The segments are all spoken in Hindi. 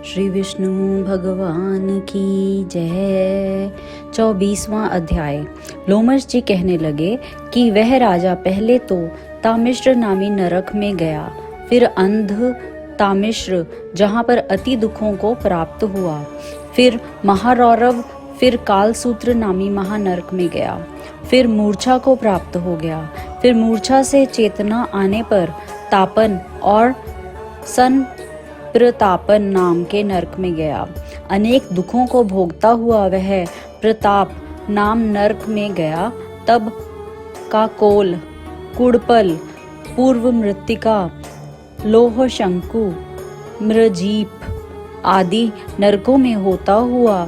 श्री विष्णु भगवान की जय। 24वां अध्याय। लोमश जी कहने लगे कि वह राजा पहले तो तामिश्र नामी नरक में गया, फिर अंध तामिश्र जहाँ पर अति दुखों को प्राप्त हुआ, फिर महारौरव, फिर कालसूत्र नामी महानरक में गया, फिर मूर्छा को प्राप्त हो गया, फिर मूर्छा से चेतना आने पर तापन और सन प्रतापन नाम के नरक में गया। अनेक दुखों को भोगता हुआ वह प्रताप नाम नरक में गया। तब काकोल, कुड़पल, पूर्व मृत्तिका, लोह शंकु, मृजीप आदि नरकों में होता हुआ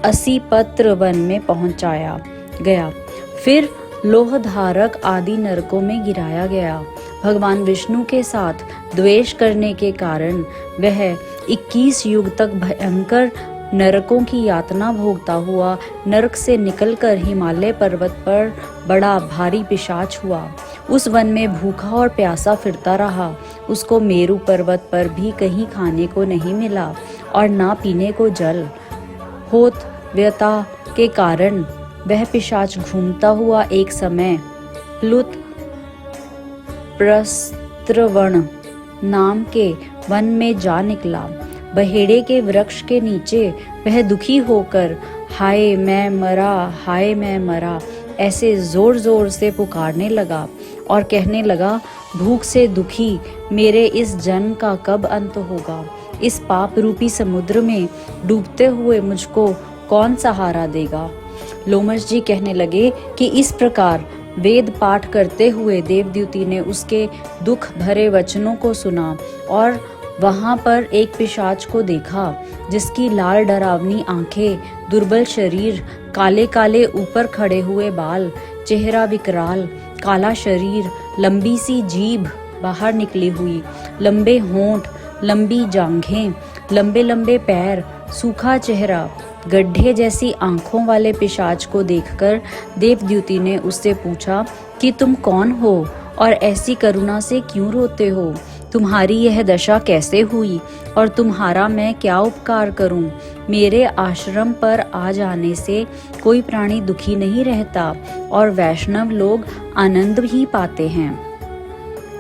असीपत्र वन में पहुंचाया गया, फिर लोहधारक आदि नरकों में गिराया गया। भगवान विष्णु के साथ द्वेष करने के कारण वह 21 युग तक भयंकर नरकों की यातना भोगता हुआ नरक से निकलकर हिमालय पर्वत पर बड़ा भारी पिशाच हुआ। उस वन में भूखा और प्यासा फिरता रहा। उसको मेरु पर्वत पर भी कहीं खाने को नहीं मिला और ना पीने को जल। होत व्यथा के कारण वह पिशाच घूमता हुआ एक समय प्लुत प्रस्त्रवण नाम के वन में जा निकला। बहेड़े के वृक्ष के नीचे वह दुखी होकर हाय मैं मरा, हाय मैं मरा ऐसे जोर जोर से पुकारने लगा और कहने लगा, भूख से दुखी मेरे इस जन्म का कब अंत होगा। इस पाप रूपी समुद्र में डूबते हुए मुझको कौन सहारा देगा। लोमश जी कहने लगे कि इस प्रकार वेद पाठ करते हुए देवद्युति ने उसके दुख भरे वचनों को सुना और वहां पर एक पिशाच को देखा, जिसकी लाल डरावनी आंखें, दुर्बल शरीर, काले काले ऊपर खड़े हुए बाल, चेहरा विकराल, काला शरीर, लंबी सी जीभ बाहर निकली हुई, लंबे होंठ, लंबी जांघें, लंबे लंबे पैर, सूखा चेहरा, गड्ढे जैसी आंखों वाले पिशाच को देखकर देवद्युति ने उससे पूछा कि तुम कौन हो और ऐसी करुणा से क्यों रोते हो। तुम्हारी यह दशा कैसे हुई और तुम्हारा मैं क्या उपकार करूं। मेरे आश्रम पर आ जाने से कोई प्राणी दुखी नहीं रहता और वैष्णव लोग आनंद ही पाते हैं।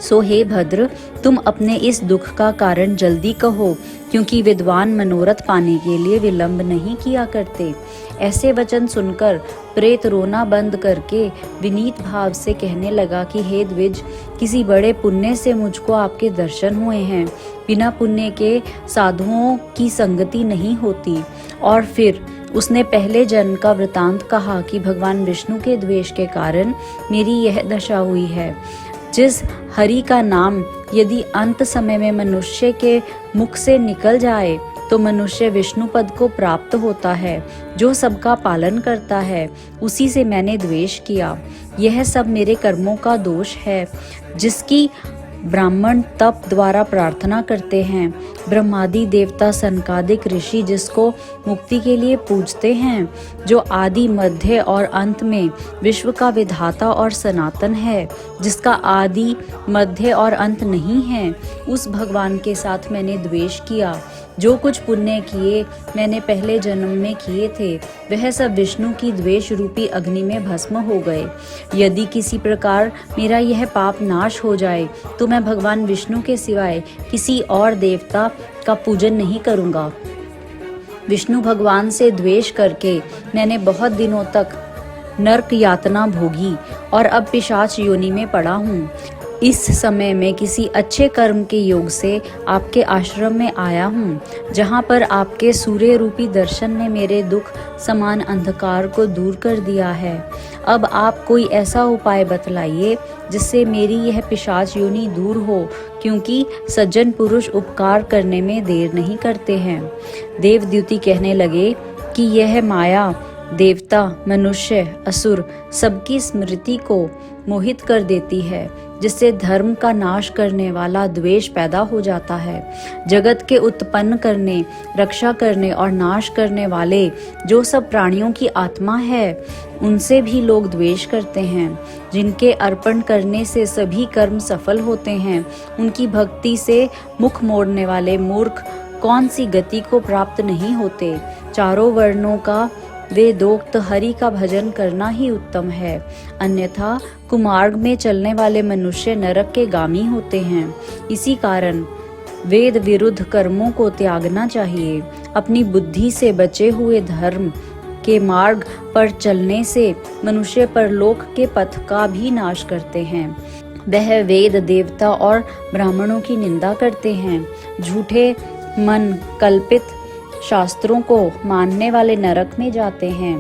सो हे भद्र, तुम अपने इस दुख का कारण जल्दी कहो, क्योंकि विद्वान मनोरथ पाने के लिए विलंब नहीं किया करते। ऐसे वचन सुनकर प्रेत रोना बंद करके विनीत भाव से कहने लगा कि हे द्विज, किसी बड़े पुण्य से मुझको आपके दर्शन हुए हैं। बिना पुण्य के साधुओं की संगति नहीं होती। और फिर उसने पहले जन्म का वृतांत कहा कि भगवान विष्णु के द्वेष के कारण मेरी यह दशा हुई है। जिस हरि का नाम यदि अंत समय में मनुष्य के मुख से निकल जाए तो मनुष्य विष्णु पद को प्राप्त होता है, जो सबका पालन करता है, उसी से मैंने द्वेष किया। यह सब मेरे कर्मों का दोष है, जिसकी ब्राह्मण तप द्वारा प्रार्थना करते हैं। ब्रह्मादि देवता सनकादिक ऋषि जिसको मुक्ति के लिए पूजते हैं, जो आदि मध्य और अंत में विश्व का विधाता और सनातन है, जिसका आदि मध्य और अंत नहीं है, उस भगवान के साथ मैंने द्वेष किया। जो कुछ पुण्य किए मैंने पहले जन्म में किए थे, वह सब विष्णु की द्वेष रूपी अग्नि में भस्म हो गए। यदि किसी प्रकार मेरा यह पाप नाश हो जाए तो मैं भगवान विष्णु के सिवाय किसी और देवता का पूजन नहीं करूंगा। विष्णु भगवान से द्वेष करके मैंने बहुत दिनों तक नरक यातना भोगी और अब पिशाच योनि में पड़ा हूँ। इस समय मैं किसी अच्छे कर्म के योग से आपके आश्रम में आया हूँ, जहाँ पर आपके सूर्य रूपी दर्शन ने मेरे दुख समान अंधकार को दूर कर दिया है। अब आप कोई ऐसा उपाय बतलाइए जिससे मेरी यह पिशाच योनि दूर हो, क्योंकि सज्जन पुरुष उपकार करने में देर नहीं करते हैं। देवद्युति कहने लगे कि यह माया देवता, मनुष्य, असुर सबकी स्मृति को मोहित कर देती है, जिससे धर्म का नाश करने वाला द्वेष पैदा हो जाता है। जगत के उत्पन्न करने, रक्षा करने और नाश करने वाले जो सब प्राणियों की आत्मा है, उनसे भी लोग द्वेष करते हैं। जिनके अर्पण करने से सभी कर्म सफल होते हैं, उनकी भक्ति से मुख मोड़ने वाले मूर्ख कौन सी गति को प्राप्त नहीं होते। चारों वर्णों का वेदोक्त हरि का भजन करना ही उत्तम है, अन्यथा कुमार्ग में चलने वाले मनुष्य नरक के गामी होते हैं। इसी कारण वेद विरुद्ध कर्मों को त्यागना चाहिए। अपनी बुद्धि से बचे हुए धर्म के मार्ग पर चलने से मनुष्य परलोक के पथ का भी नाश करते हैं। वह वेद, देवता और ब्राह्मणों की निंदा करते हैं। झूठे मन कल्पित शास्त्रों को मानने वाले नरक में जाते हैं।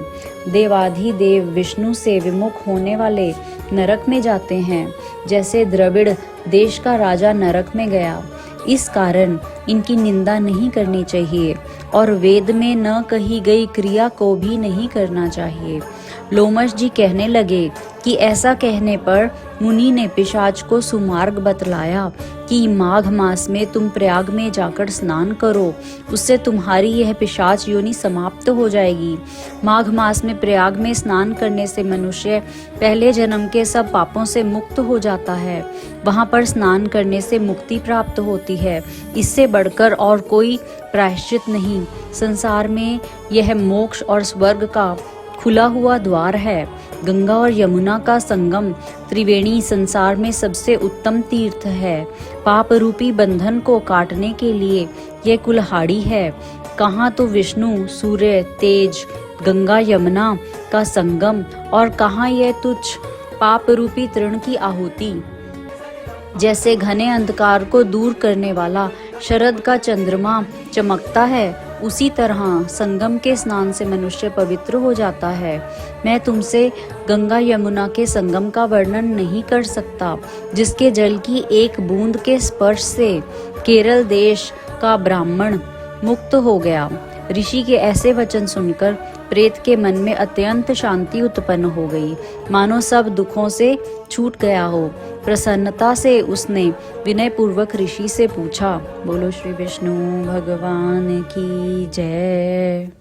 देवाधिदेव विष्णु से विमुख होने वाले नरक में जाते हैं, जैसे द्रविड़ देश का राजा नरक में गया। इस कारण इनकी निंदा नहीं करनी चाहिए और वेद में न कही गई क्रिया को भी नहीं करना चाहिए। लोमश जी कहने लगे कि ऐसा कहने पर मुनि ने पिशाच को सुमार्ग बतलाया कि माघ मास में तुम प्रयाग में जाकर स्नान करो, उससे तुम्हारी यह पिशाच योनि समाप्त हो जाएगी। माघ मास में प्रयाग में स्नान करने से मनुष्य पहले जन्म के सब पापों से मुक्त हो जाता है। वहां पर स्नान करने से मुक्ति प्राप्त होती है। इससे बढ़कर और कोई प्रायश्चित नहीं। संसार में यह मोक्ष और स्वर्ग का खुला हुआ द्वार है। गंगा और यमुना का संगम त्रिवेणी संसार में सबसे उत्तम तीर्थ है। पाप रूपी बंधन को काटने के लिए यह कुल्हाड़ी है। कहाँ तो विष्णु, सूर्य, तेज, गंगा यमुना का संगम और कहाँ यह तुच्छ पाप रूपी तृण की आहुति। जैसे घने अंधकार को दूर करने वाला शरद का चंद्रमा चमकता है, उसी तरह संगम के स्नान से मनुष्य पवित्र हो जाता है। मैं तुमसे गंगा यमुना के संगम का वर्णन नहीं कर सकता, जिसके जल की एक बूंद के स्पर्श से केरल देश का ब्राह्मण मुक्त हो गया। ऋषि के ऐसे वचन सुनकर प्रेत के मन में अत्यंत शांति उत्पन्न हो गई, मानो सब दुखों से छूट गया हो। प्रसन्नता से उसने विनय पूर्वक ऋषि से पूछा। बोलो श्री विष्णु भगवान की जय।